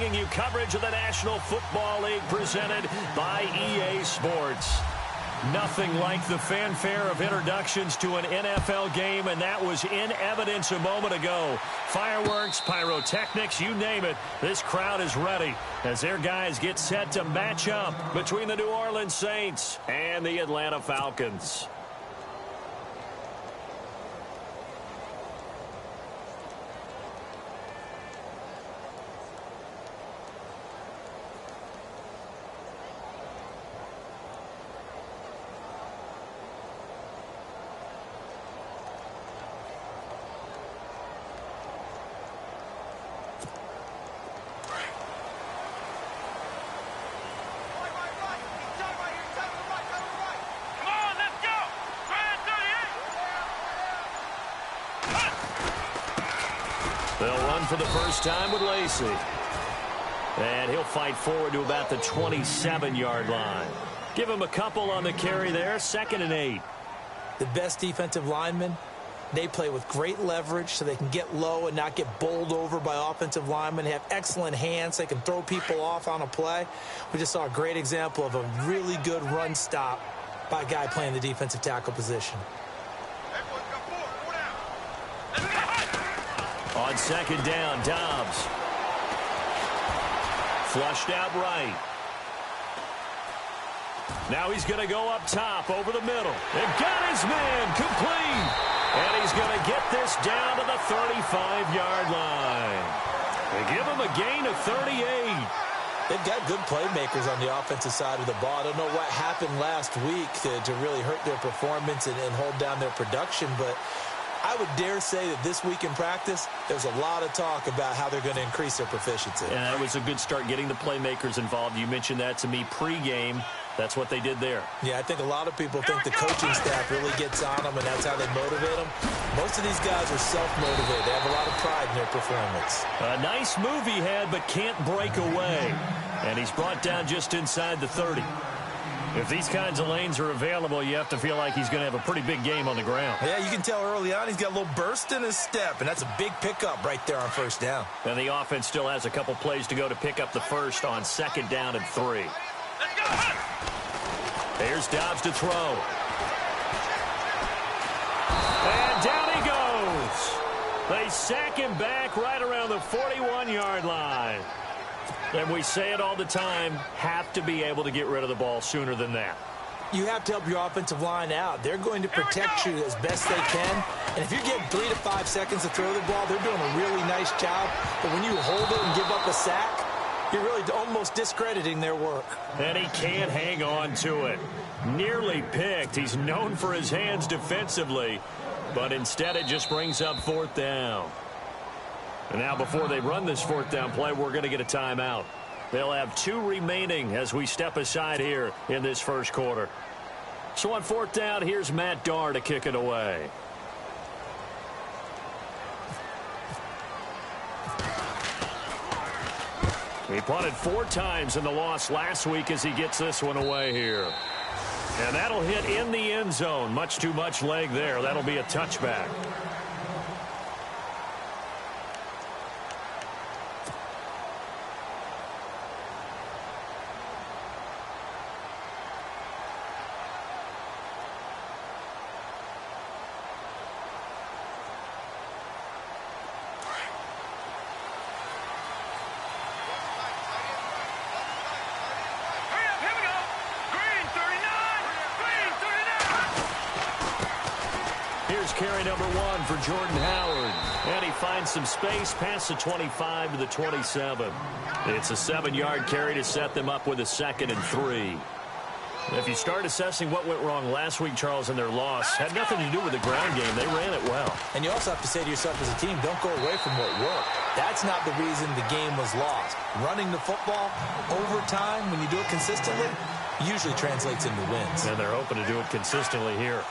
bringing you coverage of the National Football League presented by EA Sports. Nothing like the fanfare of introductions to an NFL game, and that was in evidence a moment ago. Fireworks, pyrotechnics, you name it. This crowd is ready as their guys get set to match up between the New Orleans Saints and the Atlanta Falcons. They'll run for the first time with Lacey. And he'll fight forward to about the 27-yard line. Give him a couple on the carry there, 2nd and 8. The best defensive linemen, they play with great leverage so they can get low and not get bowled over by offensive linemen. They have excellent hands. They can throw people off on a play. We just saw a great example of a really good run stop by a guy playing the defensive tackle position. On 2nd down, Dobbs. Flushed out right. Now he's going to go up top over the middle. And got his man complete. And he's going to get this down to the 35-yard line. They give him a gain of 38. They've got good playmakers on the offensive side of the ball. I don't know what happened last week to really hurt their performance and hold down their production, but I would dare say that this week in practice, there's a lot of talk about how they're going to increase their proficiency. And that was a good start getting the playmakers involved. You mentioned that to me pregame. That's what they did there. Yeah, I think a lot of people think the coaching staff really gets on them, and that's how they motivate them. Most of these guys are self-motivated. They have a lot of pride in their performance. A nice move he had, but can't break away. And he's brought down just inside the 30. If these kinds of lanes are available, you have to feel like he's going to have a pretty big game on the ground. Yeah, you can tell early on he's got a little burst in his step, and that's a big pickup right there on 1st down. And the offense still has a couple plays to go to pick up the first on 2nd down and 3. Here's Dobbs to throw. And down he goes. They sack him back right around the 41-yard line. And we say it all the time, have to be able to get rid of the ball sooner than that. You have to help your offensive line out. They're going to protect you as best they can. And if you're getting 3 to 5 seconds to throw the ball, they're doing a really nice job. But when you hold it and give up a sack, you're really almost discrediting their work. And he can't hang on to it. Nearly picked. He's known for his hands defensively. But instead it just brings up 4th down. And now before they run this 4th down play, we're going to get a timeout. They'll have 2 remaining as we step aside here in this first quarter. So on 4th down, here's Matt Darr to kick it away. He punted 4 times in the loss last week as he gets this one away here. And that'll hit in the end zone. Much too much leg there. That'll be a touchback. Carry number 1 for Jordan Howard. And he finds some space past the 25 to the 27. It's a 7-yard carry to set them up with a 2nd and 3. If you start assessing what went wrong last week, Charles, in their loss, had nothing to do with the ground game. They ran it well. And you also have to say to yourself as a team, don't go away from what worked. That's not the reason the game was lost. Running the football over time, when you do it consistently, usually translates into wins. And they're hoping to do it consistently here.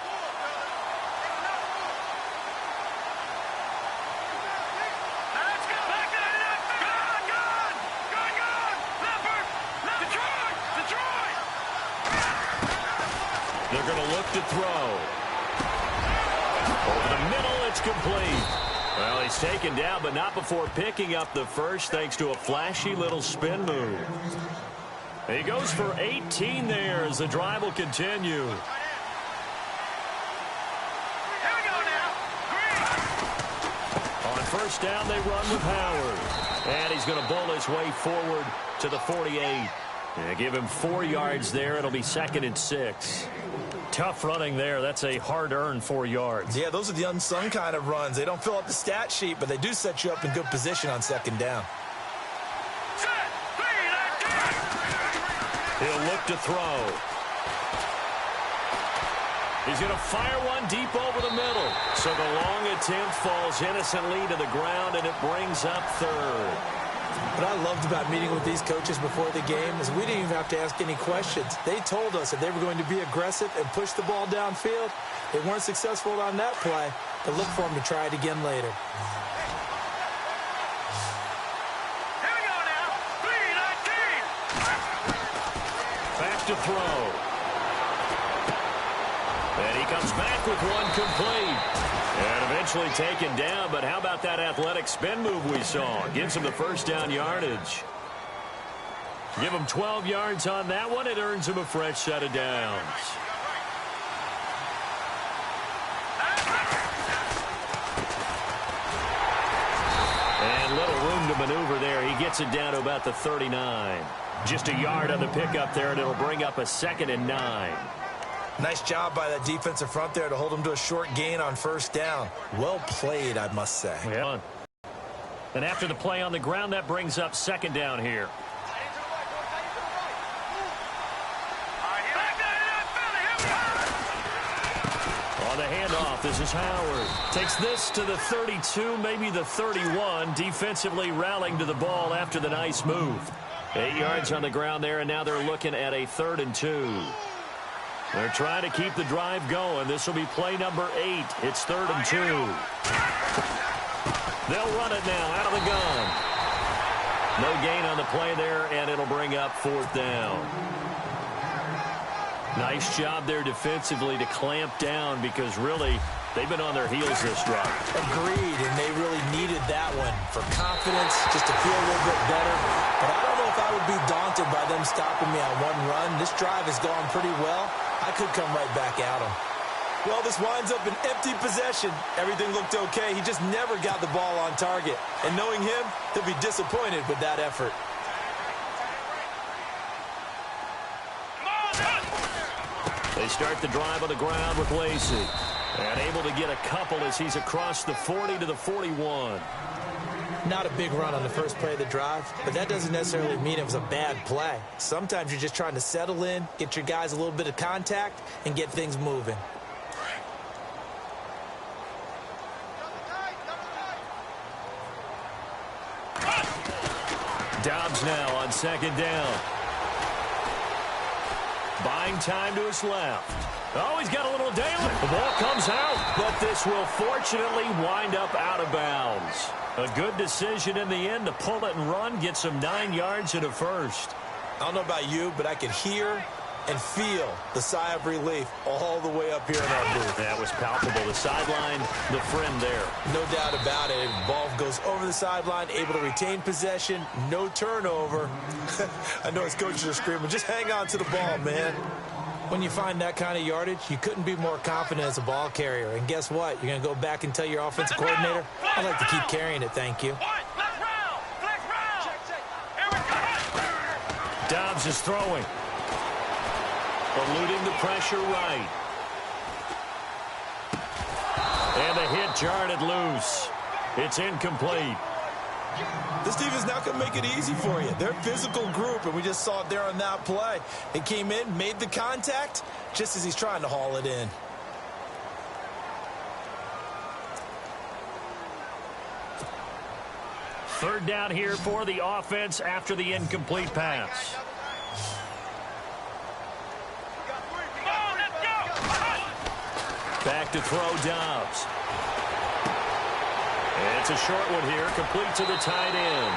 They're going to look to throw. Over the middle, it's complete. Well, he's taken down, but not before picking up the first thanks to a flashy little spin move. He goes for 18 there as the drive will continue. On first down, they run with Howard. And he's going to bowl his way forward to the 48. Yeah, give him 4 yards there. It'll be 2nd and 6. Tough running there. That's a hard-earned 4 yards. Yeah, those are the unsung kind of runs. They don't fill up the stat sheet, but they do set you up in good position on 2nd down. He'll look to throw. He's going to fire one deep over the middle. So the long attempt falls innocently to the ground, and it brings up 3rd. What I loved about meeting with these coaches before the game is we didn't even have to ask any questions. They told us if they were going to be aggressive and push the ball downfield. They weren't successful on that play. They look for them to try it again later. Here we go now. 3-19. Back to throw. And he comes back with one complete. And eventually taken down, but how about that athletic spin move we saw? Gives him the first down yardage. Give him 12 yards on that one. It earns him a fresh set of downs. And little room to maneuver there. He gets it down to about the 39. Just a yard on the pickup there, and it'll bring up a 2nd and 9. Nice job by that defensive front there to hold him to a short gain on first down. Well played, I must say. Yeah. And after the play on the ground, that brings up 2nd down here. On the handoff, this is Howard. Takes this to the 32, maybe the 31. Defensively rallying to the ball after the nice move. 8 yards on the ground there, and now they're looking at a 3rd and 2. They're trying to keep the drive going. This will be play number 8. It's 3rd and 2. They'll run it now out of the gun. No gain on the play there, and it'll bring up 4th down. Nice job there defensively to clamp down because really they've been on their heels this drive. Agreed, and they really needed that one for confidence, just to feel a little bit better. But I don't know if I would be daunted by them stopping me on one run. This drive has gone pretty well. I could come right back at him. Well, this winds up an empty possession. Everything looked okay. He just never got the ball on target. And knowing him, he'll be disappointed with that effort. They start the drive on the ground with Lacey. And able to get a couple as he's across the 40 to the 41. Not a big run on the first play of the drive, but that doesn't necessarily mean it was a bad play. Sometimes you're just trying to settle in, get your guys a little bit of contact, and get things moving. Dobbs now on 2nd down. Buying time to his left. Oh, he's got a little daylight. The ball comes out, but this will fortunately wind up out of bounds. A good decision in the end to pull it and run, get some 9 yards and a first. I don't know about you, but I could hear and feel the sigh of relief all the way up here in our booth. That was palpable. The sideline, the friend there. No doubt about it. The ball goes over the sideline, able to retain possession, no turnover. I know his coaches are screaming, just hang on to the ball, man. When you find that kind of yardage, you couldn't be more confident as a ball carrier. And guess what? You're going to go back and tell your offensive coordinator, I'd like to keep carrying it, thank you. Dobbs is throwing. Eluding the pressure right. And the hit jarred it loose. It's incomplete. This defense not going to make it easy for you. They're a physical group, and we just saw it there on that play. They came in, made the contact, just as he's trying to haul it in. Third down here for the offense after the incomplete pass. Back to throw Dobbs. It's a short one here, complete to the tight end.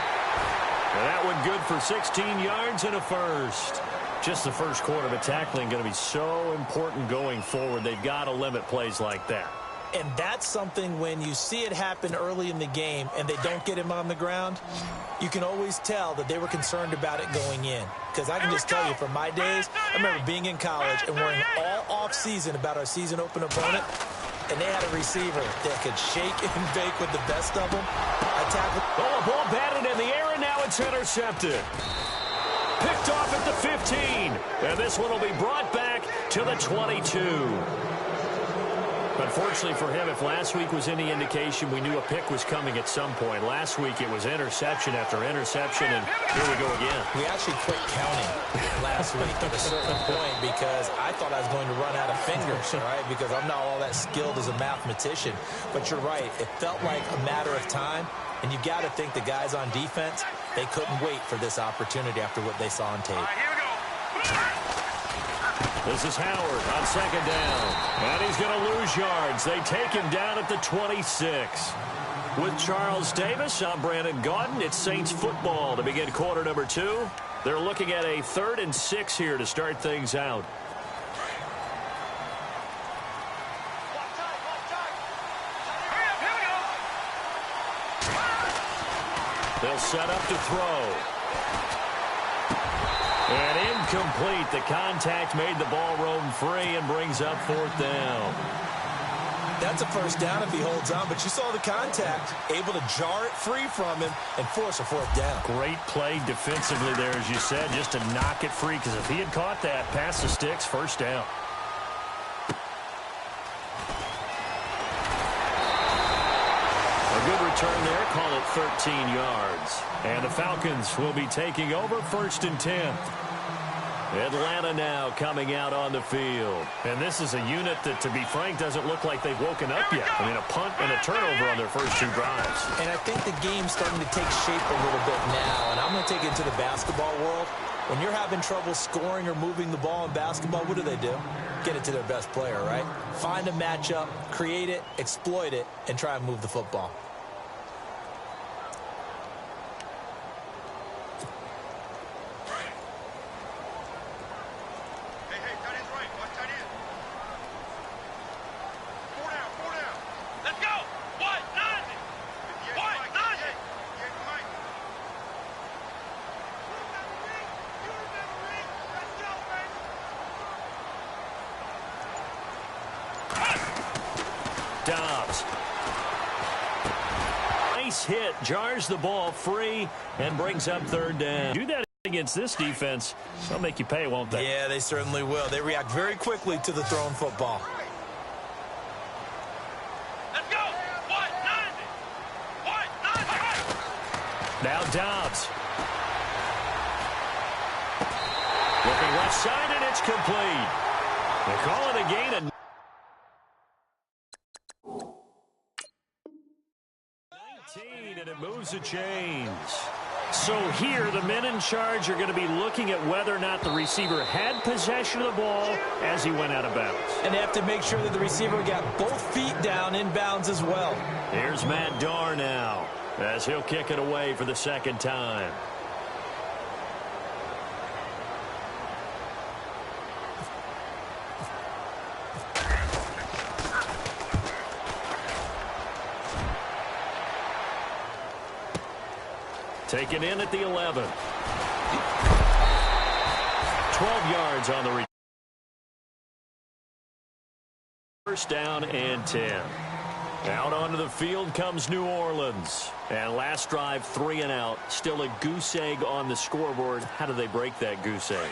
And that one good for 16 yards and a first. Just the first quarter, but tackling going to be so important going forward. They've got to limit plays like that. And that's something when you see it happen early in the game and they don't get him on the ground, you can always tell that they were concerned about it going in. Because I can just tell you from my days, I remember being in college and worrying all off-season about our season open opponent, and they had a receiver that could shake and bake with the best of them. I tackled. Oh, a ball batted in the air, and now it's intercepted. Picked off at the 15. And this one will be brought back to the 22. Unfortunately for him, if last week was any indication, we knew a pick was coming at some point. Last week it was interception after interception, and here we go again. We actually quit counting last week at a certain point because I thought I was going to run out of fingers, right? Because I'm not all that skilled as a mathematician. But you're right. It felt like a matter of time, and you got to think the guys on defense, they couldn't wait for this opportunity after what they saw on tape. Here we go. This is Howard on second down. And he's going to lose yards. They take him down at the 26. With Charles Davis, I'm Brandon Gaudin. It's Saints football to begin quarter number 2. They're looking at a 3rd and 6 here to start things out. They'll set up to throw. And incomplete. The contact made the ball roam free and brings up 4th down. That's a first down if he holds on, but you saw the contact, able to jar it free from him and force a 4th down. Great play defensively there, as you said, just to knock it free, because if he had caught that, past the sticks, first down. A good return there, call it 13 yards. And the Falcons will be taking over 1st and 10. Atlanta now coming out on the field. And this is a unit that, to be frank, doesn't look like they've woken up yet. I mean, a punt and a turnover on their first 2 drives. And I think the game's starting to take shape a little bit now. And I'm going to take it to the basketball world. When you're having trouble scoring or moving the ball in basketball, what do? Get it to their best player, right? Find a matchup, create it, exploit it, and try and move the football. Hit, jars the ball free, and brings up 3rd down. Do that against this defense, they'll make you pay, won't they? Yeah, they certainly will. They react very quickly to the thrown football. Let's go. Now Dobbs. Looking left side, and it's complete. They call it a gain. And it moves the chains. So here, the men in charge are going to be looking at whether or not the receiver had possession of the ball as he went out of bounds. And they have to make sure that the receiver got both feet down in bounds as well. Here's Matt Darr now, as he'll kick it away for the 2nd time. Taken in at the 11. 12 yards on the return. First down and 10. Out onto the field comes New Orleans. And last drive, 3 and out. Still a goose egg on the scoreboard. How do they break that goose egg?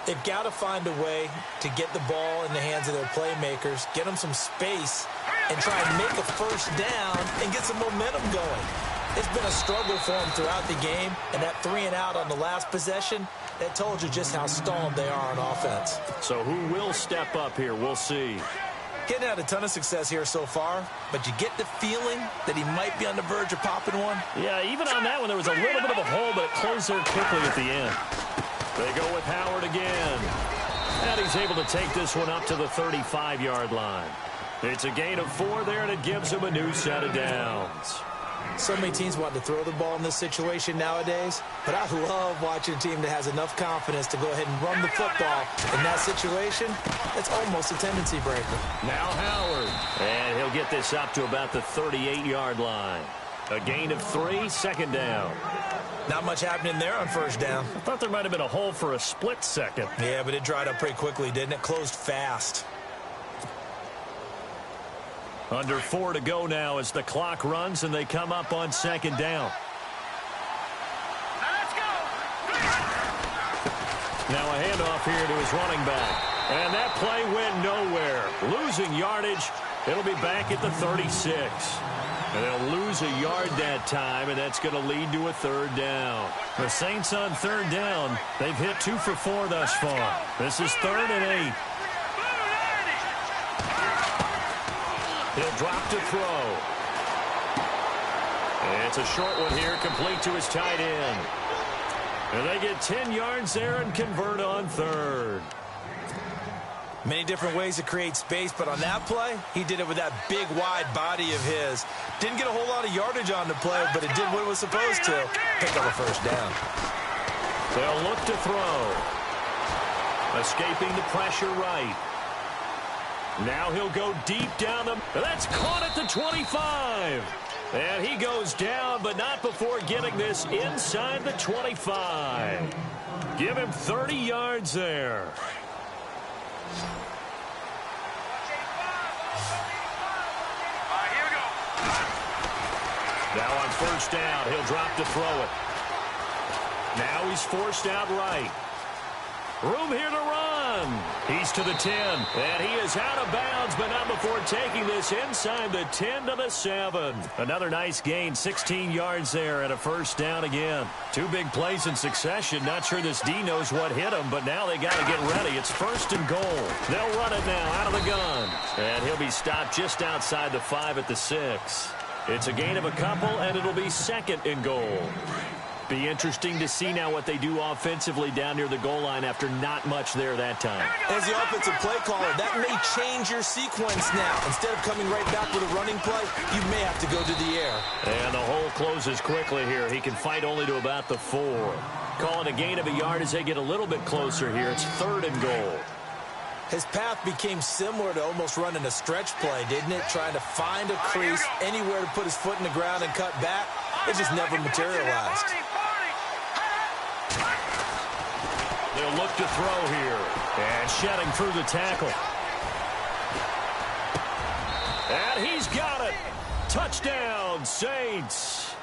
They've got to find a way to get the ball in the hands of their playmakers, get them some space, and try and make a first down and get some momentum going. It's been a struggle for them throughout the game, and that 3 and out on the last possession, that told you just how stalled they are on offense. So who will step up here? We'll see. Getting had a ton of success here so far, but you get the feeling that he might be on the verge of popping one. Yeah, even on that one, there was a little bit of a hole, but it closed there quickly at the end. They go with Howard again. And he's able to take this one up to the 35-yard line. It's a gain of 4 there, and it gives him a new set of downs. So many teams want to throw the ball in this situation nowadays, but I love watching a team that has enough confidence to go ahead and run the football. In that situation, it's almost a tendency breaker. Now Howard, and he'll get this up to about the 38-yard line. A gain of 3, second down. Not much happening there on first down. I thought there might have been a hole for a split second. Yeah, but it dried up pretty quickly, didn't it? Closed fast. Under 4 to go now as the clock runs and they come up on second down. Let's go. Now a handoff here to his running back. And that play went nowhere. Losing yardage. It'll be back at the 36. And they'll lose a yard that time, and that's going to lead to a third down. The Saints on third down. They've hit 2 for 4 thus far. This is 3rd and 8. He'll drop to throw. And it's a short one here, complete to his tight end. And they get 10 yards there and convert on third. Many different ways to create space, but on that play, he did it with that big, wide body of his. Didn't get a whole lot of yardage on the play, but it did what it was supposed to. Pick up a first down. They'll look to throw. Escaping the pressure right. Now he'll go deep down the... That's caught at the 25. And he goes down, but not before getting this inside the 25. Give him 30 yards there. Now on first down, he'll drop to throw it. Now he's forced out right. Room here to run. He's to the 10, and he is out of bounds, but not before taking this inside the 10 to the 7. Another nice gain, 16 yards there, and a first down again. 2 big plays in succession. Not sure this D knows what hit him, but now they got to get ready. It's 1st and goal. They'll run it now out of the gun, and he'll be stopped just outside the 5 at the 6. It's a gain of a couple, and it'll be 2nd and goal. Be interesting to see now what they do offensively down near the goal line after not much there that time. As the offensive play caller, that may change your sequence now. Instead of coming right back with a running play, you may have to go to the air. And the hole closes quickly here. He can fight only to about the 4. Call it a gain of a yard as they get a little bit closer here. It's 3rd and goal. His path became similar to almost running a stretch play, didn't it? Trying to find a crease, anywhere to put his foot in the ground and cut back. It just never materialized. They'll look to throw here. And shedding through the tackle. And he's got it. Touchdown, Saints.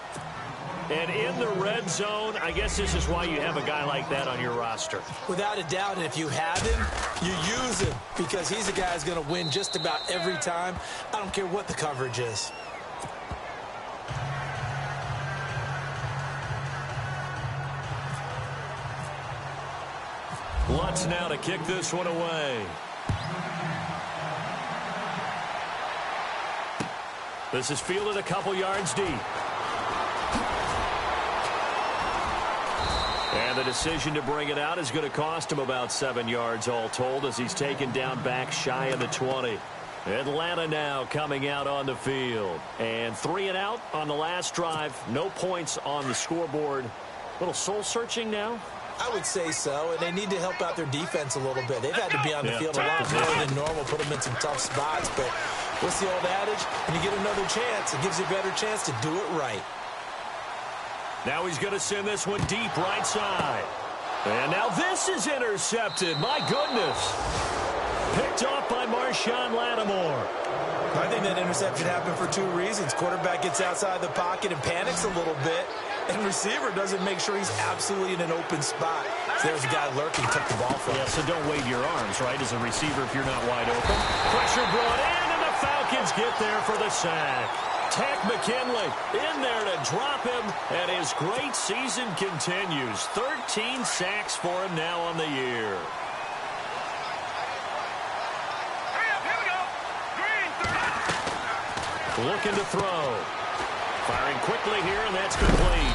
And in the red zone, I guess this is why you have a guy like that on your roster. Without a doubt, and if you have him, you use him because he's a guy who's going to win just about every time. I don't care what the coverage is. Lutz now to kick this one away. This is fielded a couple yards deep. And the decision to bring it out is going to cost him about 7 yards all told as he's taken down back shy of the 20. Atlanta now coming out on the field. And 3 and out on the last drive. No points on the scoreboard. Little soul-searching now? I would say so, and they need to help out their defense a little bit. They've had to be on the field a lot more than normal, put them in some tough spots. But what's the old adage? When you get another chance, it gives you a better chance to do it right. Now he's going to send this one deep right side. And now this is intercepted. My goodness. Picked off by Marshawn Lattimore. I think that interception happened for 2 reasons. Quarterback gets outside the pocket and panics a little bit. And receiver doesn't make sure he's absolutely in an open spot. So there's a guy lurking, took the ball from him. Yeah, so don't wave your arms, right, as a receiver if you're not wide open. Pressure brought in, and the Falcons get there for the sack. Tech McKinley in there to drop him, and his great season continues. 13 sacks for him now on the year. Looking to throw. Firing quickly here, and that's complete.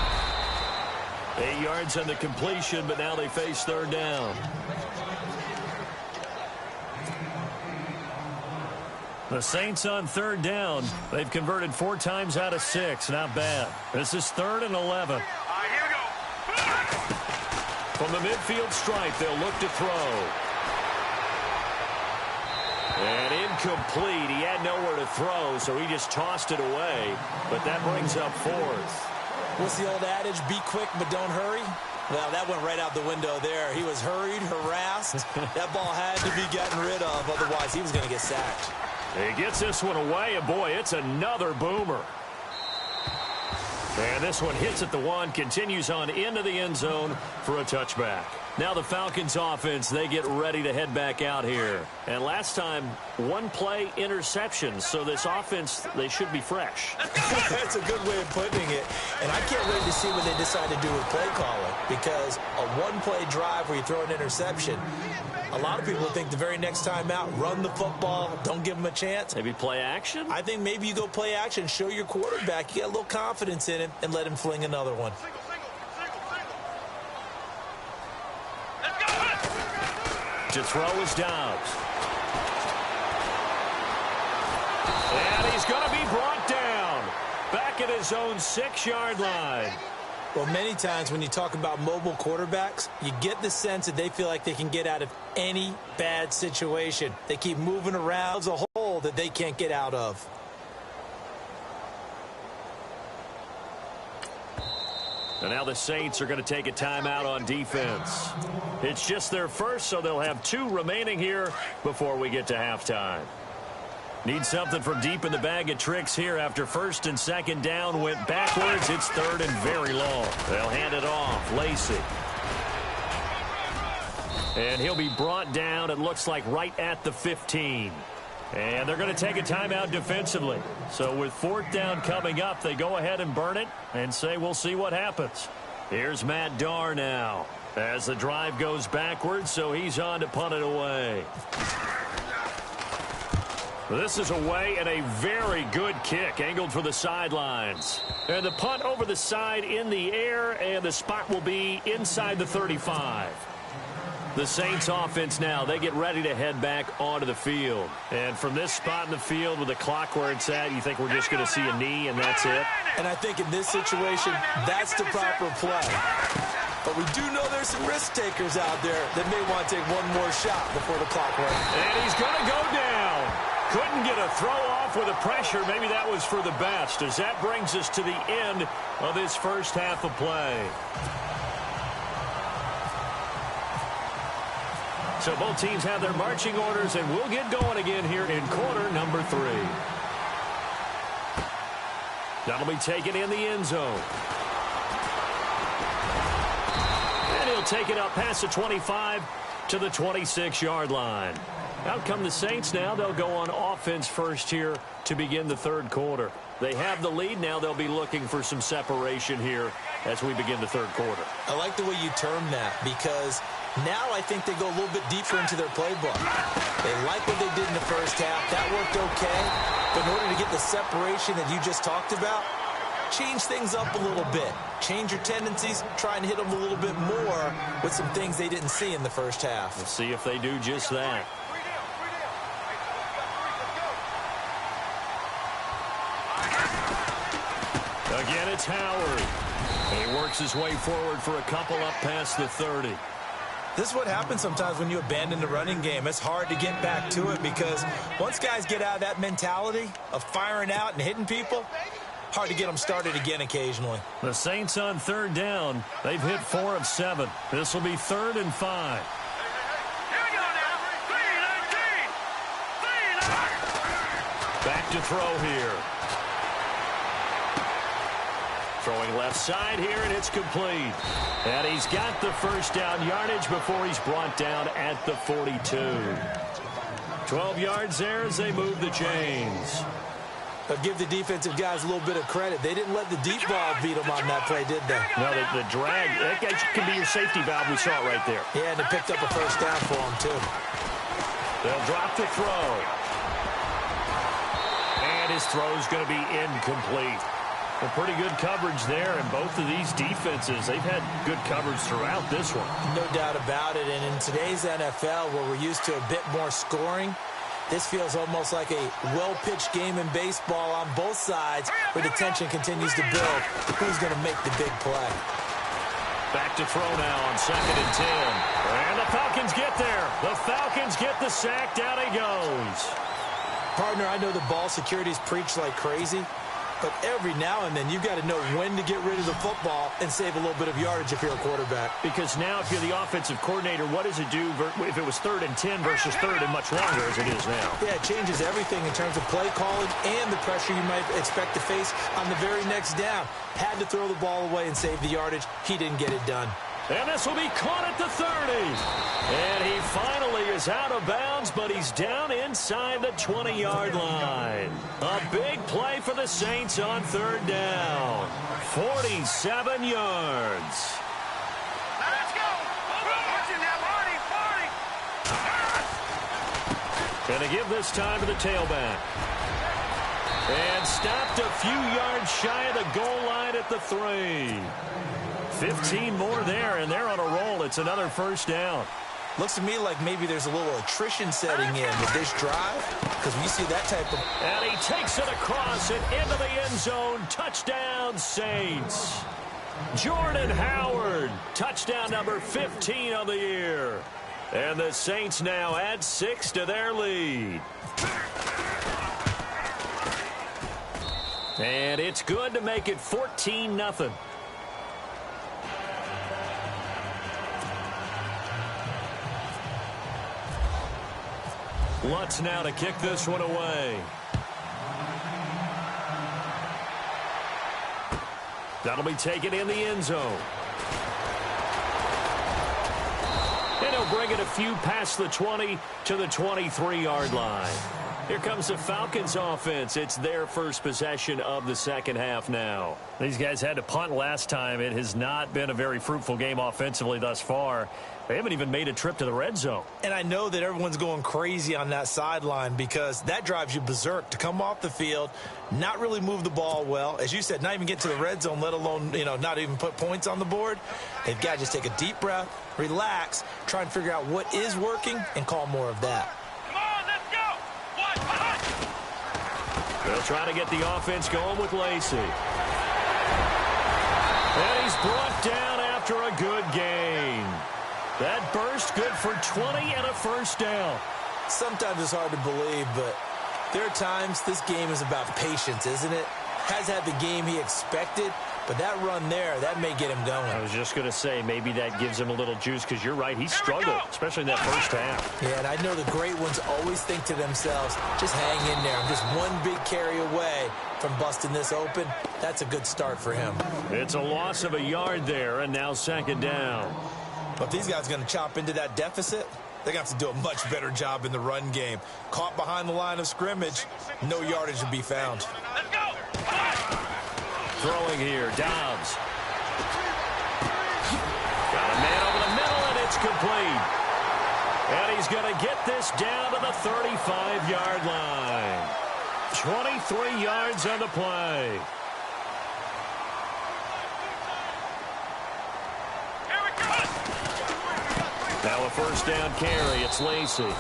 8 yards on the completion, but now they face third down. The Saints on third down. They've converted 4 times out of 6. Not bad. This is 3rd and 11. Here we go. From the midfield stripe, they'll look to throw. And incomplete. He had nowhere to throw, so he just tossed it away. But that brings up 4th. What's the old adage? Be quick, but don't hurry. Well, that went right out the window there. He was hurried, harassed. That ball had to be gotten rid of. Otherwise, he was going to get sacked. He gets this one away, and boy, it's another boomer. And this one hits at the 1, continues on into the end zone for a touchback. Now the Falcons offense, they get ready to head back out here. And last time, 1-play interception. So this offense, they should be fresh. That's a good way of putting it. And I can't wait to see what they decide to do with play calling. Because a 1-play drive where you throw an interception, a lot of people think the very next time out, run the football, don't give them a chance. Maybe play action? I think maybe you go play action, show your quarterback, you get a little confidence in him, and let him fling another one. To throw is Dobbs. And he's going to be brought down. Back at his own 6-yard line. Well, many times when you talk about mobile quarterbacks, you get the sense that they feel like they can get out of any bad situation. They keep moving around as a hole that they can't get out of. And now the Saints are going to take a timeout on defense. It's just their first, so they'll have 2 remaining here before we get to halftime. Need something from deep in the bag of tricks here after 1st and 2nd down went backwards. It's 3rd and very long. They'll hand it off. Lacey. And he'll be brought down, it looks like, right at the 15. And they're going to take a timeout defensively. So with 4th down coming up, they go ahead and burn it and say we'll see what happens. Here's Matt Darr now as the drive goes backwards, so he's on to punt it away. This is away and a very good kick angled for the sidelines. And the punt over the side in the air, and the spot will be inside the 35. The Saints offense now, they get ready to head back onto the field. And from this spot in the field with the clock where it's at, you think we're just going to see a knee and that's it? And I think in this situation, that's the proper play. But we do know there's some risk takers out there that may want to take one more shot before the clock runs. And he's going to go down. Couldn't get a throw off with the pressure. Maybe that was for the best, as that brings us to the end of this first half of play. So both teams have their marching orders, and we'll get going again here in quarter number 3. That'll be taken in the end zone. And he'll take it up past the 25 to the 26-yard line. Out come the Saints now. They'll go on offense first here to begin the 3rd quarter. They have the lead. Now they'll be looking for some separation here as we begin the 3rd quarter. I like the way you term that, because now I think they go a little bit deeper into their playbook. They like what they did in the first half. That worked okay. But in order to get the separation that you just talked about, change things up a little bit. Change your tendencies. Try and hit them a little bit more with some things they didn't see in the first half. We'll see if they do just that. Again, it's Howard. And he works his way forward for a couple up past the 30. This is what happens sometimes when you abandon the running game. It's hard to get back to it because once guys get out of that mentality of firing out and hitting people, hard to get them started again occasionally. The Saints on 3rd down. They've hit 4 of 7. This will be 3rd and 5. Back to throw here. Throwing left side here, and it's complete. And he's got the first down yardage before he's brought down at the 42. 12 yards there as they move the chains. But give the defensive guys a little bit of credit. They didn't let the deep ball beat them on that play, did they? No, the drag, that can be your safety valve. We saw it right there. Yeah, and it picked up a first down for them, too. They'll drop the throw. And his throw's going to be incomplete. Well, pretty good coverage there, and both of these defenses, they've had good coverage throughout this one. No doubt about it, and in today's NFL, where we're used to a bit more scoring, This feels almost like a well-pitched game in baseball on both sides where the tension continues to build. Who's going to make the big play? Back to throw now on 2nd and 10. And the Falcons get there. The Falcons get the sack. Down he goes. Partner, I know the ball security's preached like crazy, but every now and then you've got to know when to get rid of the football and save a little bit of yardage if you're a quarterback. Because now if you're the offensive coordinator, what does it do if it was 3rd and 10 versus 3rd and much longer as it is now? Yeah, it changes everything in terms of play calling and the pressure you might expect to face on the very next down. Had to throw the ball away and save the yardage. He didn't get it done. And this will be caught at the 30. And he finally is out of bounds, but he's down inside the 20-yard line. A big play for the Saints on 3rd down. 47 yards. Now let's go. Going to give this time to the tailback. And stopped a few yards shy of the goal line at the 3. 15 more there, and they're on a roll. It's another 1st down. Looks to me like maybe there's a little attrition setting in with this drive, because we see that type of... And he takes it across and into the end zone. Touchdown, Saints. Jordan Howard, touchdown number 15 of the year. And the Saints now add 6 to their lead. And it's good to make it 14-0. Lutz now to kick this one away. That'll be taken in the end zone. And he'll bring it a few past the 20 to the 23-yard line. Here comes the Falcons offense. It's their first possession of the second half now. These guys had to punt last time. It has not been a very fruitful game offensively thus far. They haven't even made a trip to the red zone. And I know that everyone's going crazy on that sideline because that drives you berserk to come off the field, not really move the ball well. As you said, not even get to the red zone, let alone, not even put points on the board. They've got to just take a deep breath, relax, try and figure out what is working, and call more of that. They'll try to get the offense going with Lacey. And he's brought down after a good gain. That burst good for 20 and a 1st down. Sometimes it's hard to believe, but there are times this game is about patience, isn't it? Has had the game he expected, but that run there, that may get him going. I was just going to say, maybe that gives him a little juice because you're right. He struggled, especially in that first half. Yeah, and I know the great ones always think to themselves, just hang in there. I'm just one big carry away from busting this open. That's a good start for him. It's a loss of a yard there, and now 2nd down. But if these guys are going to chop into that deficit, they're going to have to do a much better job in the run game. Caught behind the line of scrimmage, no yardage to be found. Let's go. Throwing here, Dobbs. Got a man over the middle, and it's complete. And he's going to get this down to the 35-yard line. 23 yards on the play. Now a 1st down carry. It's Lacey.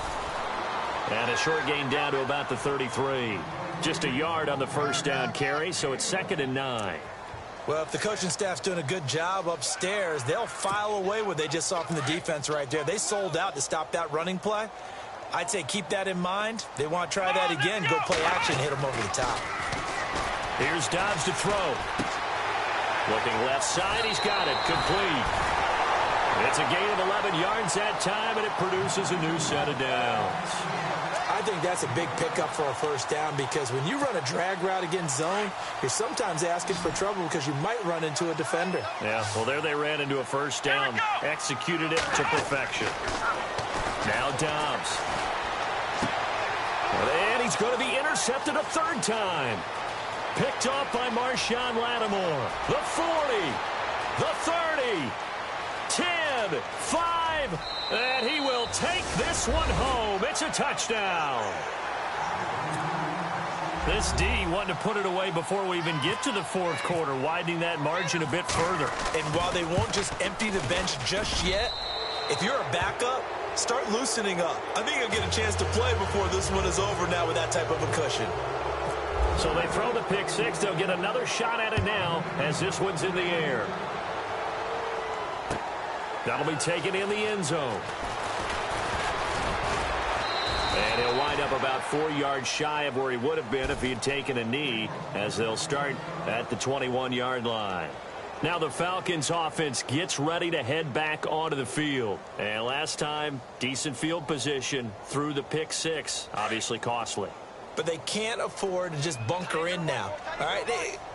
And a short gain down to about the 33. Just a yard on the 1st down carry, so it's 2nd and 9. Well, if the coaching staff's doing a good job upstairs, they'll file away what they just saw from the defense right there. They sold out to stop that running play. I'd say keep that in mind. They want to try that again. Go play action, hit them over the top. Here's Dobbs to throw. Looking left side, he's got it. Complete. It's a gain of 11 yards that time, and it produces a new set of downs. I think that's a big pickup for a 1st down because when you run a drag route against zone, you're sometimes asking for trouble because you might run into a defender. Yeah, well, there they ran into a 1st down, executed it to perfection. Now Dobbs. And he's going to be intercepted a 3rd time. Picked off by Marshawn Lattimore. The 40, the 30, 10, 5, and he will take this one home. It's a touchdown. This D wanted to put it away before we even get to the 4th quarter, widening that margin a bit further. And while they won't just empty the bench just yet, if you're a backup, Start loosening up. I think he'll get a chance to play before this one is over now with that type of a cushion. So they throw the pick six. They'll get another shot at it now as this one's in the air. That'll be taken in the end zone. And he'll wind up about 4 yards shy of where he would have been if he had taken a knee, as they'll start at the 21-yard line. Now the Falcons offense gets ready to head back onto the field. And last time, decent field position through the pick six, obviously costly. But they can't afford to just bunker in now. All right,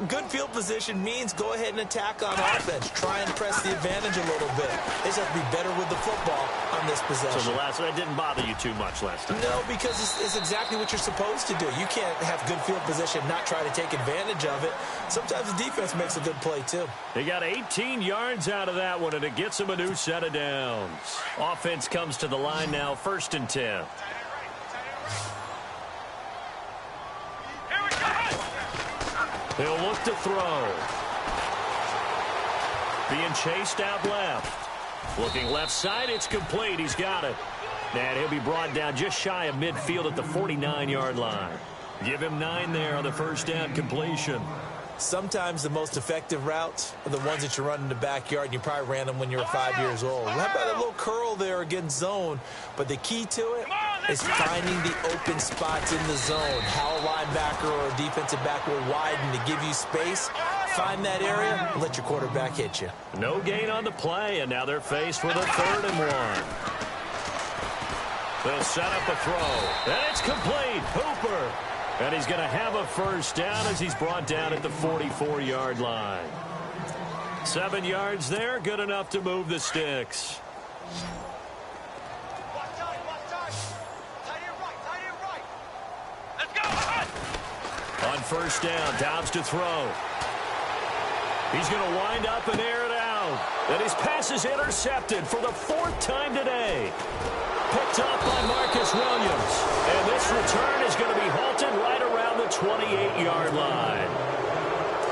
good field position means go ahead and attack on offense. Try and press the advantage a little bit. They just have to be better with the football on this possession. So that didn't bother you too much last time? No, because it's exactly what you're supposed to do. You can't have good field position, not try to take advantage of it. Sometimes the defense makes a good play, too. They got 18 yards out of that one, and it gets them a new set of downs. Offense comes to the line now, 1st and 10. He'll look to throw. Being chased out left. Looking left side, it's complete. He's got it. And he'll be brought down just shy of midfield at the 49-yard line. Give him 9 there on the first down completion. Sometimes the most effective routes are the ones that you run in the backyard, and you probably ran them when you were 5 years old. How about that little curl there against zone? But the key to it is finding the open spots in the zone. How a linebacker or a defensive back will widen to give you space. Find that area and let your quarterback hit you. No gain on the play, and now they're faced with a 3rd and 1. They'll set up a throw, and it's complete. Hooper. And he's going to have a first down as he's brought down at the 44-yard line. 7 yards there, good enough to move the sticks. On first down, Dobbs to throw. He's going to wind up and air it out. And his pass is intercepted for the 4th time today. Picked up by Marcus Williams. And this return is going to be halted right around the 28-yard line.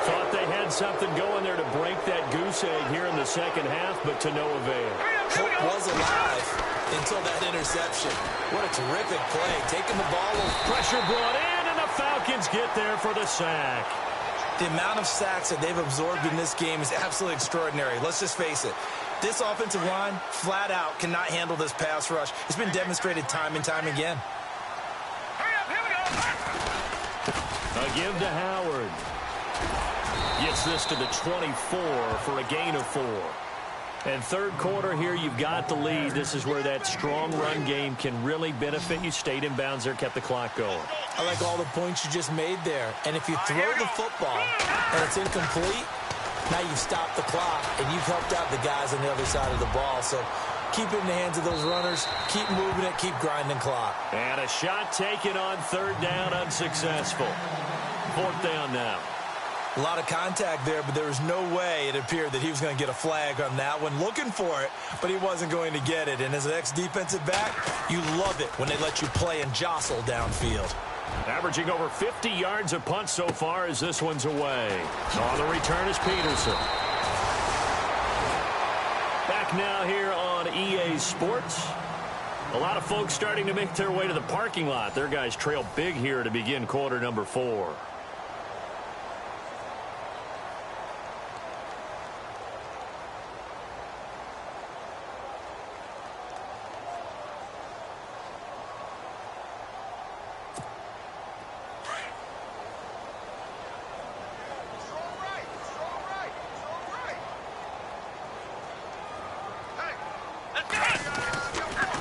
Thought they had something going there to break that goose egg here in the second half, but to no avail. Hope was alive until that interception. What a terrific play. Taking the ball over. Pressure brought in, and the Falcons get there for the sack. The amount of sacks that they've absorbed in this game is absolutely extraordinary. Let's just face it. This offensive line, flat out, cannot handle this pass rush. It's been demonstrated time and time again. A give to Howard. Gets this to the 24 for a gain of 4. And third quarter here, you've got the lead. This is where that strong run game can really benefit you. Stayed in bounds there, kept the clock going. I like all the points you just made there. And if you throw the football and it's incomplete, now you've stopped the clock and you've helped out the guys on the other side of the ball. So keep it in the hands of those runners. Keep moving it. Keep grinding clock. And a shot taken on 3rd down, unsuccessful. 4th down now. A lot of contact there, but there was no way it appeared that he was going to get a flag on that one. Looking for it, but he wasn't going to get it. And as an ex-defensive back, you love it when they let you play and jostle downfield. Averaging over 50 yards a punt so far as this one's away. On the return is Peterson. Back now here on EA Sports. A lot of folks starting to make their way to the parking lot. Their guys trail big here to begin quarter number 4.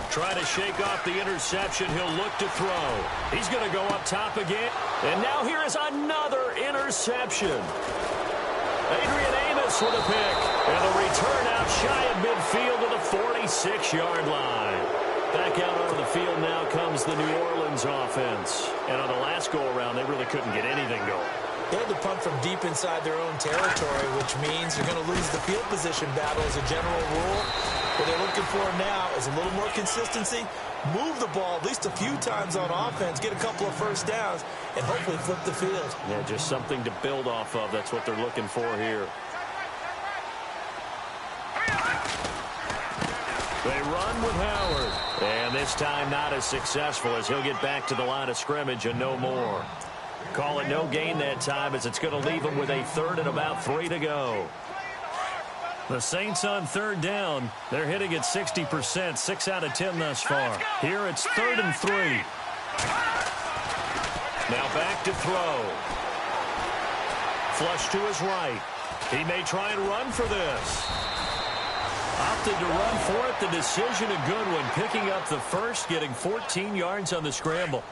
Try to shake off the interception. He'll look to throw. He's going to go up top again. And now here is another interception. Adrian Amos with a pick. And a return out shy of midfield to the 46-yard line. Back out onto the field now comes the New Orleans offense. And on the last go-around, they really couldn't get anything going. They had to punt from deep inside their own territory, which means you're going to lose the field position battle as a general rule. What they're looking for now is a little more consistency, move the ball at least a few times on offense, get a couple of first downs, and hopefully flip the field. Yeah, just something to build off of. That's what they're looking for here. They run with Howard. And this time not as successful as he'll get back to the line of scrimmage and no more. Call it no gain that time as it's going to leave him with a third and about 3 to go. The Saints on third down. They're hitting at 60%, 6 out of 10 thus far. Here it's 3rd and 3. Now back to throw. Flush to his right. He may try and run for this. Opted to run for it. The decision a good one. Picking up the first, getting 14 yards on the scramble.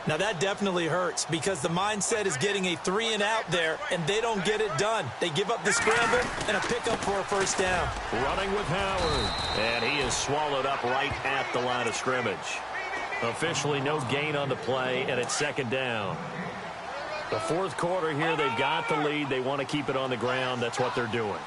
Now that definitely hurts because the mindset is getting a 3 and out there, and they don't get it done. They give up the scramble and a pickup for a first down. Running with Howard. And he is swallowed up right at the line of scrimmage. Officially no gain on the play, and it's 2nd down. The 4th quarter here, they've got the lead. They want to keep it on the ground. That's what they're doing.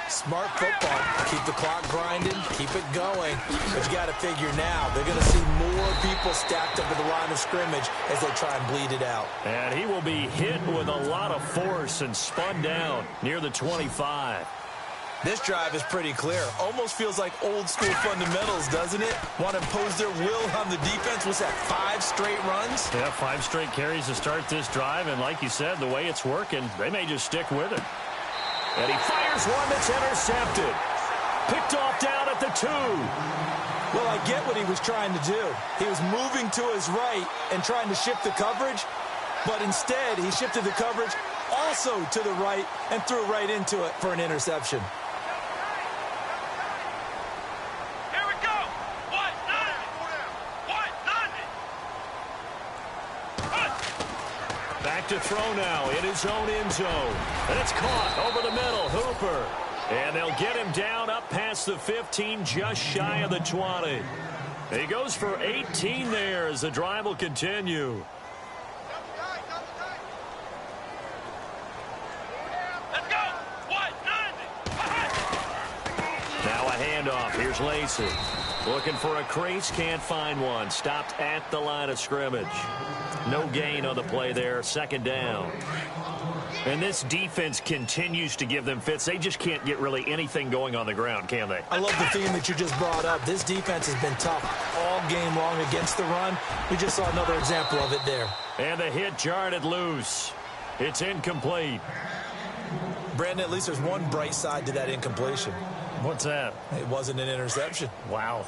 Smart football. Keep the clock grinding. Keep it going. But you got to figure now, they're going to see more people stacked up at the line of scrimmage as they try and bleed it out. And he will be hit with a lot of force and spun down near the 25. This drive is pretty clear. Almost feels like old school fundamentals, doesn't it? Want to impose their will on the defense. What's that, 5 straight runs? Yeah, 5 straight carries to start this drive. And like you said, the way it's working, they may just stick with it. And he fires one that's intercepted. Picked off down at the 2. Well, I get what he was trying to do. He was moving to his right and trying to shift the coverage. But instead, he shifted the coverage also to the right and threw right into it for an interception. Back to throw now in his own end zone. And it's caught over the middle. Hooper. And they'll get him down up past the 15, just shy of the 20. He goes for 18 there as the drive will continue. Let's go. Now a handoff. Here's Lacey. Looking for a crease. Can't find one. Stopped at the line of scrimmage. No gain on the play there. 2nd down. And this defense continues to give them fits. They just can't get really anything going on the ground, can they? I love the theme that you just brought up. This defense has been tough all game long against the run. We just saw another example of it there. And the hit jarred it loose. It's incomplete. Brandon, at least there's one bright side to that incompletion. What's that? It wasn't an interception. Wow.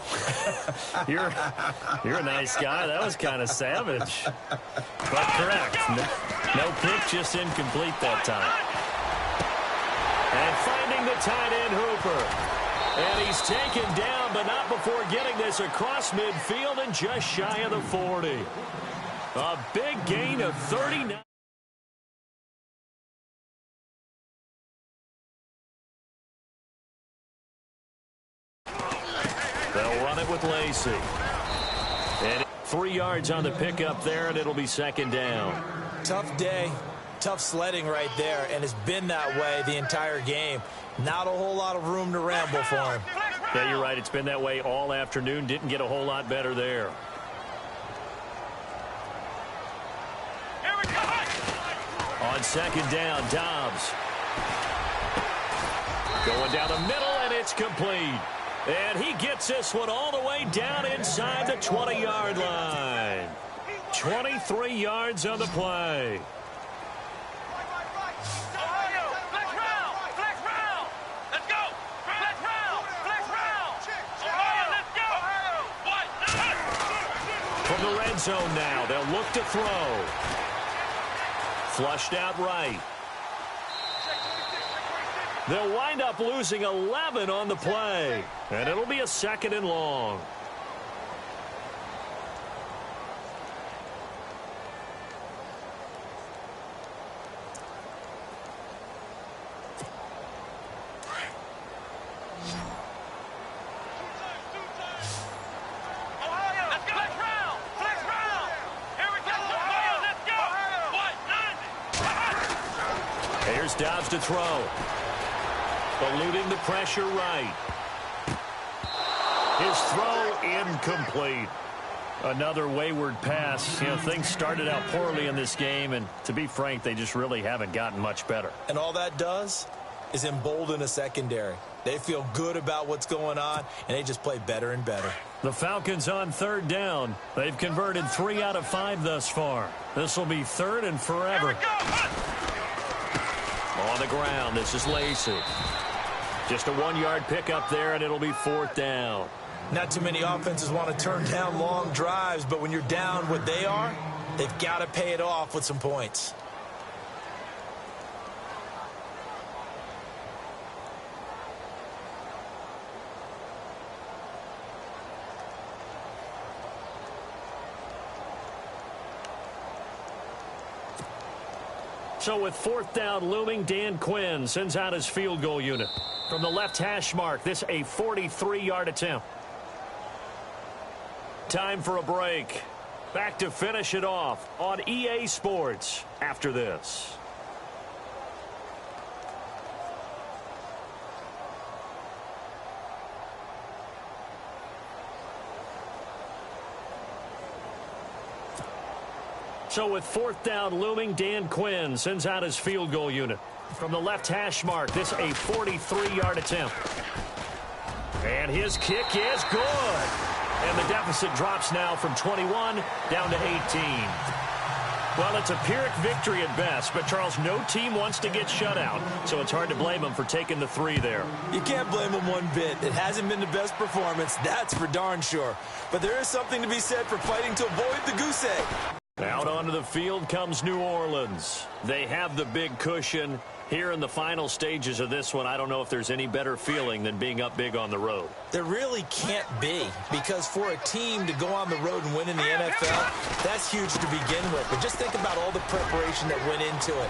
You're a nice guy. That was kind of savage. But correct. No pick, just incomplete that time. And finding the tight end, Hooper. And he's taken down, but not before getting this across midfield and just shy of the 40. A big gain of 39. They'll run it with Lacey. And 3 yards on the pickup there, and it'll be 2nd down. Tough day, tough sledding right there, and it's been that way the entire game. Not a whole lot of room to ramble for him. Yeah, you're right. It's been that way all afternoon. Didn't get a whole lot better there. On 2nd down, Dobbs. Going down the middle, and it's complete. And he gets this one all the way down inside the 20-yard line. 23 yards on the play. From the red zone now, they'll look to throw. Flushed out right. They'll wind up losing 11 on the play. And it'll be a 2nd and long. Here's Dobbs to throw. Eluding the pressure right. His throw incomplete. Another wayward pass. You know, things started out poorly in this game, and to be frank, they just really haven't gotten much better. And all that does is embolden a secondary. They feel good about what's going on, and they just play better and better. The Falcons on third down. They've converted 3 out of 5 thus far. This will be third and forever. On the ground, this is Lacey. Just a 1-yard pickup there, and it'll be 4th down. Not too many offenses want to turn down long drives, but when you're down what they are, they've got to pay it off with some points. So with 4th down looming, Dan Quinn sends out his field goal unit. From the left hash mark, this a 43-yard attempt. Time for a break. Back to finish it off on EA Sports after this. So with 4th down looming, Dan Quinn sends out his field goal unit. From the left hash mark, this a 43-yard attempt. And his kick is good. And the deficit drops now from 21 down to 18. Well, it's a Pyrrhic victory at best, but, Charles, no team wants to get shut out, so it's hard to blame them for taking the 3 there. You can't blame them one bit. It hasn't been the best performance, that's for darn sure. But there is something to be said for fighting to avoid the goose egg. Out onto the field comes New Orleans. They have the big cushion. Here in the final stages of this one, I don't know if there's any better feeling than being up big on the road. There really can't be, because for a team to go on the road and win in the NFL, that's huge to begin with. But just think about all the preparation that went into it.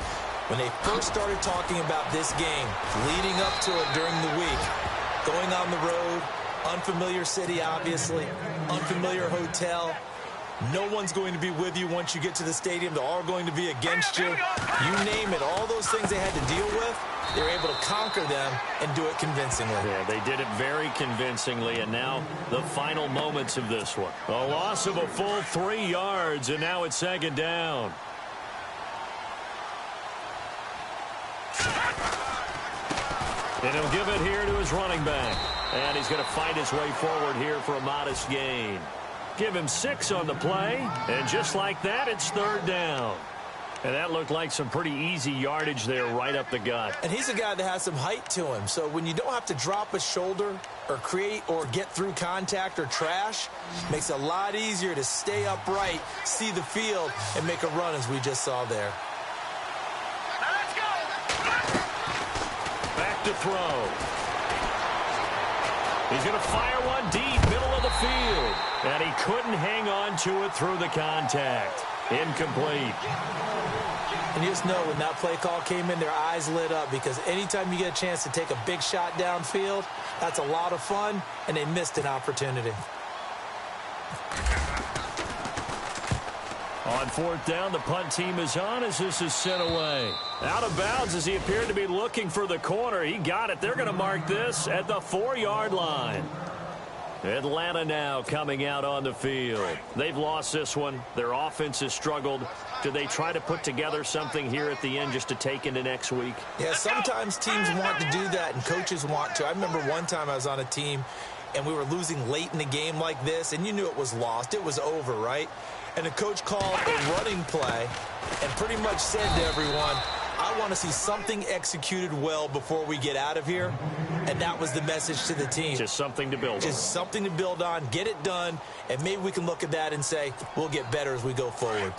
When they first started talking about this game, leading up to it during the week, going on the road, unfamiliar city, obviously, unfamiliar hotel. No one's going to be with you once you get to the stadium. They're all going to be against you. You name it, all those things they had to deal with, they were able to conquer them and do it convincingly. Yeah, they did it very convincingly, and now the final moments of this one. A loss of a full 3 yards, and now it's 2nd down. And he'll give it here to his running back. And he's going to fight his way forward here for a modest gain. Give him 6 on the play, and just like that, it's 3rd down. And that looked like some pretty easy yardage there right up the gut. And he's a guy that has some height to him, so when you don't have to drop a shoulder or create or get through contact or trash, makes it a lot easier to stay upright, see the field, and make a run as we just saw there. Let's go. Back to throw. He's going to fire one deep, middle of the field. And he couldn't hang on to it through the contact. Incomplete. And you just know when that play call came in, their eyes lit up, because anytime you get a chance to take a big shot downfield, that's a lot of fun, and they missed an opportunity. On 4th down, the punt team is on as this is sent away. Out of bounds as he appeared to be looking for the corner. He got it. They're going to mark this at the 4-yard line. Atlanta now coming out on the field. They've lost this one. Their offense has struggled. Do they try to put together something here at the end just to take into next week? Yeah, sometimes teams want to do that and coaches want to. I remember one time I was on a team and we were losing late in the game like this, and you knew it was lost. It was over, right? And the coach called a running play and pretty much said to everyone, I want to see something executed well before we get out of here. And that was the message to the team. Just something to build on. Just something to build on, get it done, and maybe we can look at that and say, we'll get better as we go forward.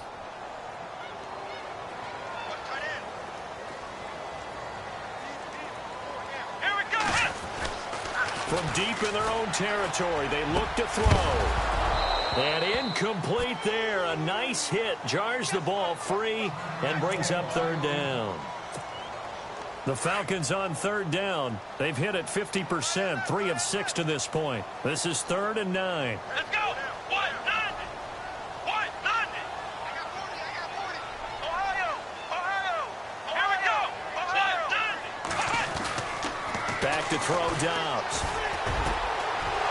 Here we go. From deep in their own territory, they look to throw. And incomplete there. A nice hit. Jars the ball free and brings up 3rd down. The Falcons on 3rd down. They've hit it 50%, 3 of 6 to this point. This is 3rd and 9. Let's go. 190. 190. I got 40. Ohio. Here we go. 190. Back to throw Dobbs.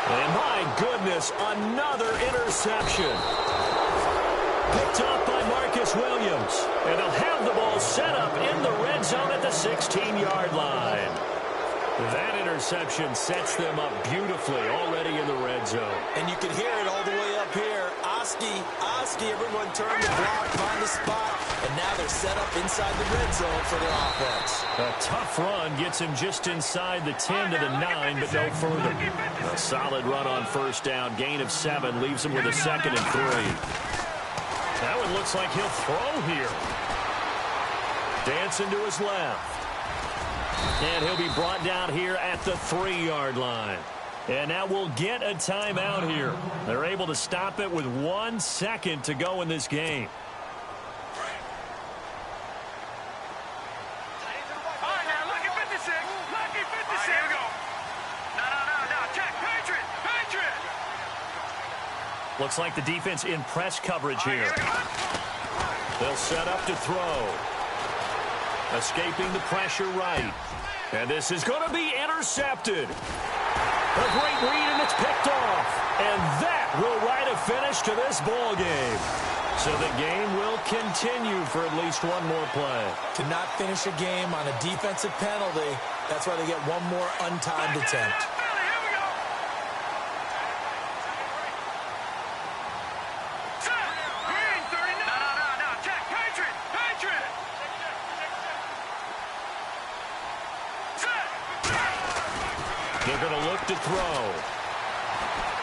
And my goodness, another interception. Picked up by Marcus Williams. And they'll have the ball set up in the red zone at the 16-yard line. That interception sets them up beautifully already in the red zone. And you can hear it all the way up here. Oski, everyone turned the block, find the spot, and now they're set up inside the red zone for their offense. A tough run gets him just inside the 10 to the 9, but no further. A solid run on first down. Gain of 7 leaves him with a 2nd and 3. That one looks like he'll throw here. Dancing to his left. And he'll be brought down here at the 3-yard line. And now we'll get a timeout here. They're able to stop it with 1 second to go in this game. All right, now, lucky 56. Lucky 56. All right, here we go. No. Check. Patriot. Looks like the defense in press coverage here. They'll set up to throw. Escaping the pressure right. And this is going to be intercepted. A great read, and it's picked off. And that will write a finish to this ball game. So the game will continue for at least one more play. To not finish a game on a defensive penalty, that's why they get one more untimed attempt. Here we go. Set. Green 39. No. Check. Patriot. Set. They're going to look to throw.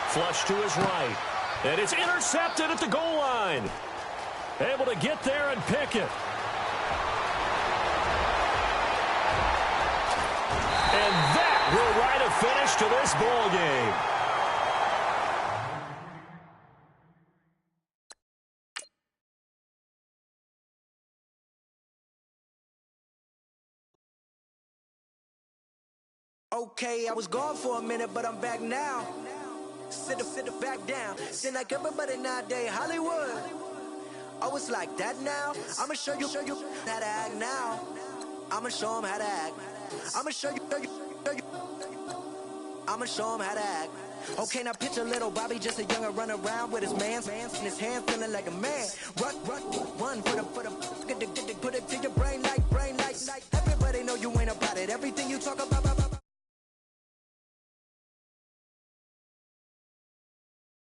Flush to his right. And it's intercepted at the goal line. Able to get there and pick it. And that will write a finish to this ball game. Okay, I was gone for a minute, but I'm back now. Sit back down. Seem like everybody nowadays, Hollywood. Oh, it's like that now? I'ma show you how to act now. I'ma show them how to act. I'ma show you. I'ma show them how to act. Okay, now picture little Bobby, just a younger run around with his man's in his hand, feeling like a man. Run, put it to your brain like. Everybody know you ain't about it. Everything you talk about.